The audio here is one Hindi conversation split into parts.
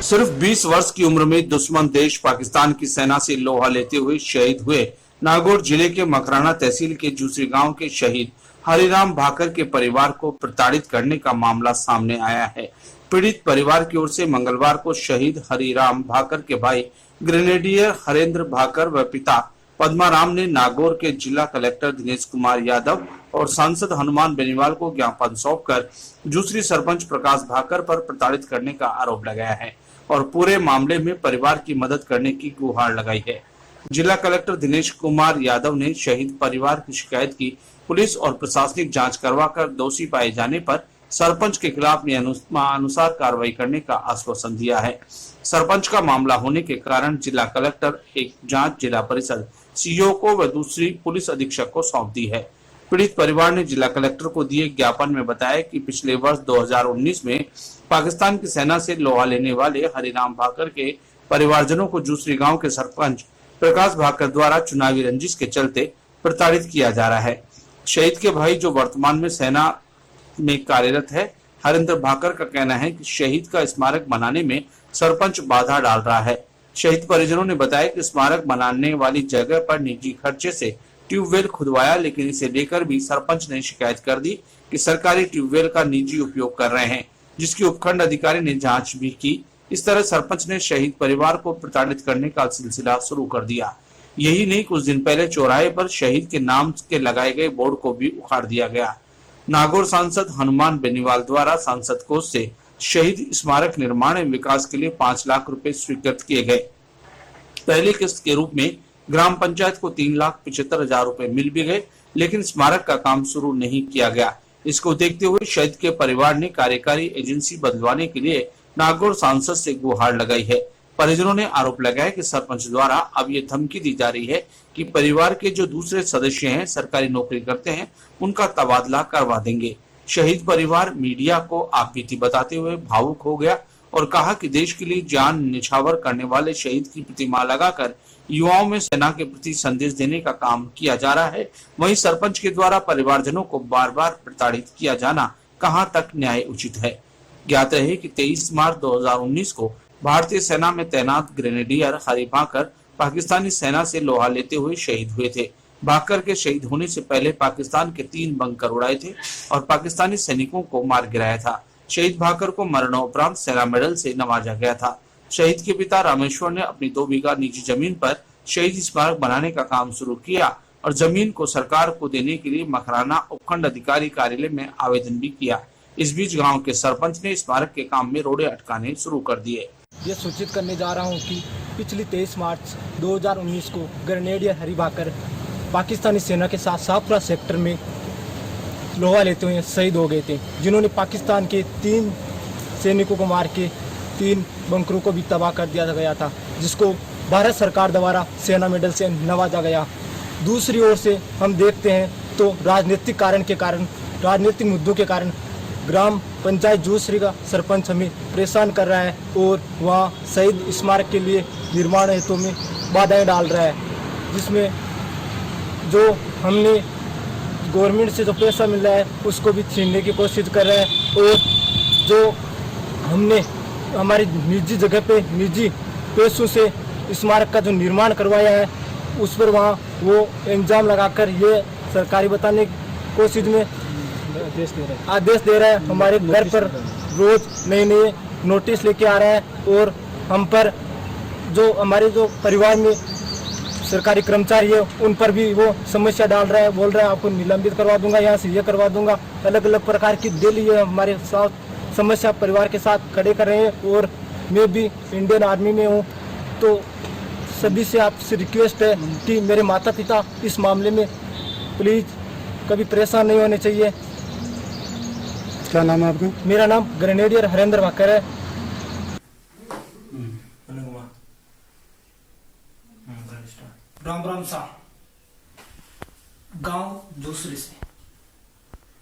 सिर्फ 20 वर्ष की उम्र में दुश्मन देश पाकिस्तान की सेना से लोहा लेते हुए शहीद हुए नागौर जिले के मकराना तहसील के जूसरी गांव के शहीद हरिराम भाकर के परिवार को प्रताड़ित करने का मामला सामने आया है। पीड़ित परिवार की ओर से मंगलवार को शहीद हरिराम भाकर के भाई ग्रेनेडियर हरेंद्र भाकर व पिता पद्माराम ने नागौर के जिला कलेक्टर दिनेश कुमार यादव और सांसद हनुमान बेनीवाल को ज्ञापन सौंपकर जूसरी सरपंच प्रकाश भाकर पर प्रताड़ित करने का आरोप लगाया है और पूरे मामले में परिवार की मदद करने की गुहार लगाई है। जिला कलेक्टर दिनेश कुमार यादव ने शहीद परिवार की शिकायत की पुलिस और प्रशासनिक जांच करवाकर दोषी पाए जाने पर सरपंच के खिलाफ नियमानुसार कार्रवाई करने का आश्वासन दिया है। सरपंच का मामला होने के कारण जिला कलेक्टर एक जांच जिला परिषद सीईओ को व दूसरी पुलिस अधीक्षक को सौंप दी है। पीड़ित परिवार ने जिला कलेक्टर को दिए ज्ञापन में बताया कि पिछले वर्ष 2019 में पाकिस्तान की सेना से लोहा लेने वाले हरिराम भाकर के परिवारजनों को जूसरी गांव के सरपंच प्रकाश भाकर द्वारा चुनावी रंजिश के चलते प्रताड़ित किया जा रहा है। शहीद के भाई जो वर्तमान में सेना में कार्यरत है, हरेंद्र भाकर का कहना है कि शहीद का स्मारक बनाने में सरपंच बाधा डाल रहा है। शहीद परिजनों ने बताया कि स्मारक बनाने वाली जगह पर निजी खर्चे से ट्यूबवेल खुदवाया, लेकिन इसे लेकर भी सरपंच ने शिकायत कर दी कि सरकारी ट्यूबवेल का निजी उपयोग कर रहे हैं, जिसकी उपखंड अधिकारी ने जांच भी की। इस तरह सरपंच ने शहीद परिवार को प्रताड़ित करने का सिलसिला शुरू कर दिया। यही नहीं, कुछ दिन पहले चौराहे पर शहीद के नाम के लगाए गए बोर्ड को भी उखाड़ दिया गया। नागौर सांसद हनुमान बेनीवाल द्वारा सांसद कोष से शहीद स्मारक निर्माण एवं विकास के लिए 5 लाख रुपए स्वीकृत किए गए। पहली किस्त के रूप में ग्राम पंचायत को 3,75,000 रुपए मिल भी गए, लेकिन स्मारक का काम शुरू नहीं किया गया। इसको देखते हुए शहीद के परिवार ने कार्यकारी एजेंसी बदलवाने के लिए नागौर सांसद से गुहार लगाई है। परिजनों ने आरोप लगाया कि सरपंच द्वारा अब ये धमकी दी जा रही है कि परिवार के जो दूसरे सदस्य हैं, सरकारी नौकरी करते हैं, उनका तबादला करवा देंगे। शहीद परिवार मीडिया को आपबीती बताते हुए भावुक हो गया और कहा कि देश के लिए जान निछावर करने वाले शहीद की प्रतिमा लगाकर युवाओं में सेना के प्रति संदेश देने का काम किया जा रहा है। वहीं सरपंच के द्वारा परिवारजनों को बार बार प्रताड़ित किया जाना कहां तक न्याय उचित है। ज्ञात रहे कि 23 मार्च 2019 को भारतीय सेना में तैनात ग्रेनेडियर हरि भाकर पाकिस्तानी सेना से लोहा लेते हुए शहीद हुए थे। भाकर के शहीद होने से पहले पाकिस्तान के 3 बंकर उड़ाए थे और पाकिस्तानी सैनिकों को मार गिराया था। शहीद भाकर को मरणोपरांत सेना मेडल से नवाजा गया था। शहीद के पिता रामेश्वर ने अपनी 2 बीघा निजी जमीन पर शहीद स्मारक बनाने का काम शुरू किया और जमीन को सरकार को देने के लिए मकराना उपखंड अधिकारी कार्यालय में आवेदन भी किया। इस बीच गांव के सरपंच ने स्मारक के काम में रोड़े अटकाने शुरू कर दिए। ये सूचित करने जा रहा हूं कि पिछली 23 मार्च 2019 को ग्रेनेडियर हरि भाकर पाकिस्तानी सेना के साथ शाहपुरा सेक्टर में लोहा लेते हुए शहीद हो गए थे, जिन्होंने पाकिस्तान के 3 सैनिकों को मार के 3 बंकरों को भी तबाह कर दिया गया था, जिसको भारत सरकार द्वारा सेना मेडल से नवाजा गया। दूसरी ओर से हम देखते हैं तो राजनीतिक मुद्दों के कारण ग्राम पंचायत जूसरी का सरपंच हमें परेशान कर रहा है और वहाँ शहीद स्मारक के लिए निर्माण हेतु में बाधाएं डाल रहा है, जिसमें जो हमने गवर्नमेंट से जो पैसा मिल रहा है उसको भी छीनने की कोशिश कर रहा है और जो हमने हमारी निजी जगह पे निजी पैसों से स्मारक का जो निर्माण करवाया है उस पर वहाँ वो इल्जाम लगाकर ये सरकारी बताने की कोशिश में आदेश दे रहा है। हमारे घर पर रोज नए नोटिस लेके आ रहा है और हम पर जो हमारे जो परिवार में सरकारी कर्मचारी है उन पर भी वो समस्या डाल रहा है, बोल रहा है आपको निलंबित करवा दूंगा, यहाँ से ये करवा दूंगा। अलग अलग प्रकार की डेली ये हमारे साथ समस्या परिवार के साथ खड़े कर रहे हैं और मैं भी इंडियन आर्मी में हूँ, तो सभी से आपसे रिक्वेस्ट है कि मेरे माता पिता इस मामले में प्लीज़ कभी परेशान नहीं होने चाहिए। क्या नाम है आपका? मेरा नाम ग्रेनेडियर हरेंद्र भाकर है। राम सा गांव दूसरे से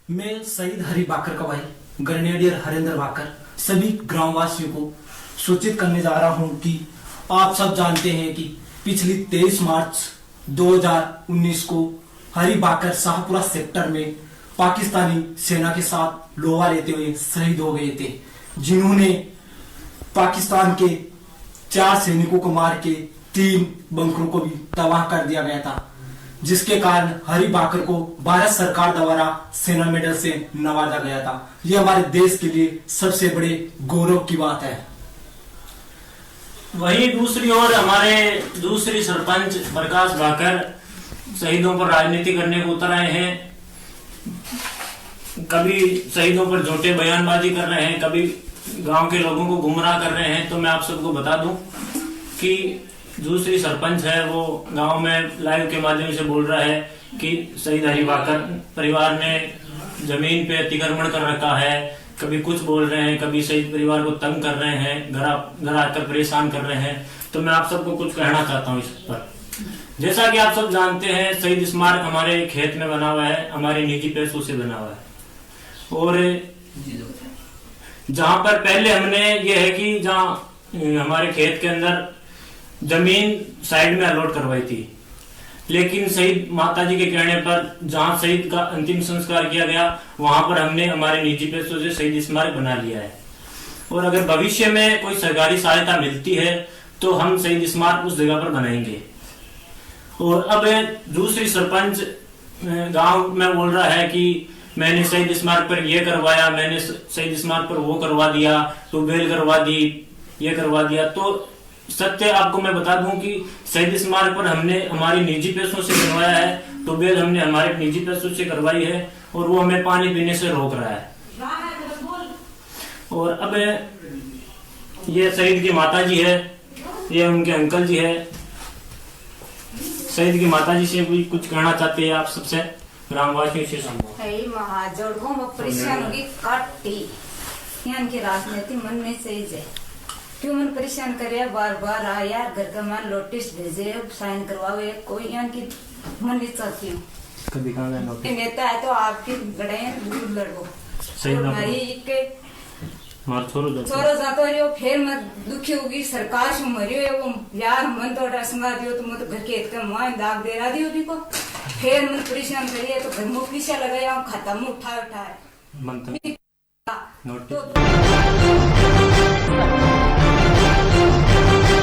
मैं शहीद हरि भाकर का भाई ग्रेनेडियर हरेंद्र भाकर सभी ग्रामवासियों को सूचित करने जा रहा हूं कि आप सब जानते हैं कि पिछली 23 मार्च 2019 को हरि भाकर शाहपुरा सेक्टर में पाकिस्तानी सेना के साथ लोहा लेते हुए शहीद हो गए थे, जिन्होंने पाकिस्तान के 4 सैनिकों को मार के 3 बंकरों को भी तबाह कर दिया गया था, जिसके कारण हरि भाकर को भारत सरकार द्वारा सेना मेडल से नवाजा गया था। यह हमारे देश के लिए सबसे बड़े गौरव की बात है। वहीं दूसरी ओर हमारे दूसरी सरपंच प्रकाश भाकर शहीदों पर राजनीति करने को उतर आए हैं। कभी शहीदों पर झूठे बयानबाजी कर रहे हैं, कभी गांव के लोगों को गुमराह कर रहे हैं। तो मैं आप सबको बता दूं कि दूसरी सरपंच है, वो गांव में लाइव के माध्यम से बोल रहा है कि शहीद हरि भाकर परिवार ने जमीन पे अतिक्रमण कर रखा है। कभी कुछ बोल रहे हैं, कभी शहीद परिवार को तंग कर रहे हैं, घर आकर परेशान कर रहे हैं। तो मैं आप सबको कुछ कहना चाहता हूँ इस पर। जैसा कि आप सब जानते हैं, शहीद स्मारक हमारे खेत में बना हुआ है, हमारे निजी पैसों से बना हुआ है। और जहां पर पहले हमने ये है कि जहां हमारे खेत के अंदर जमीन साइड में अलॉट करवाई थी, लेकिन शहीद माताजी के कहने पर जहां शहीद का अंतिम संस्कार किया गया, वहां पर हमने हमारे निजी पैसों से शहीद स्मारक बना लिया है। और अगर भविष्य में कोई सरकारी सहायता मिलती है तो हम शहीद स्मारक उस जगह पर बनाएंगे। और अब दूसरी सरपंच गांव में बोल रहा है कि मैंने शहीद स्मारक पर ये करवाया, मैंने शहीद स्मारक पर वो करवा दिया, ट्यूबवेल करवा दी, ये करवा दिया। तो सत्य आपको मैं बता दूं कि शहीद स्मारक पर हमने हमारी निजी पैसों से करवाया है, ट्यूबवेल हमने हमारे निजी पैसों से करवाई है, और वो हमें पानी पीने से रोक रहा है। और अब ये शहीद की माताजी है, ये उनके अंकल जी है। शहीद की माताजी से भी कुछ कहना चाहते हैं आप सबसे, ग्रामवासियों से परेशान होगी काटी यहाँ की राजनीति मन में सही है। क्यों मन परेशान करे, बार बार आया घर का मान नोटिस भेजे, साइन करवाओ, कोई यहाँ की मन नहीं चाहती हूँ। नेता है तो आपकी लड़ाई दूर लड़ो। छोरो जातो रहो, फिर मैं दुखी होगी सरकार से मरियो वो यार मन तो डसंगा दियो तो मैं तो घर के इतने मान दाग दे रहा दियो भी को, फिर मैं परेशान करिए तो घर में पीछे लगाया खत्म उठा मंत्र तो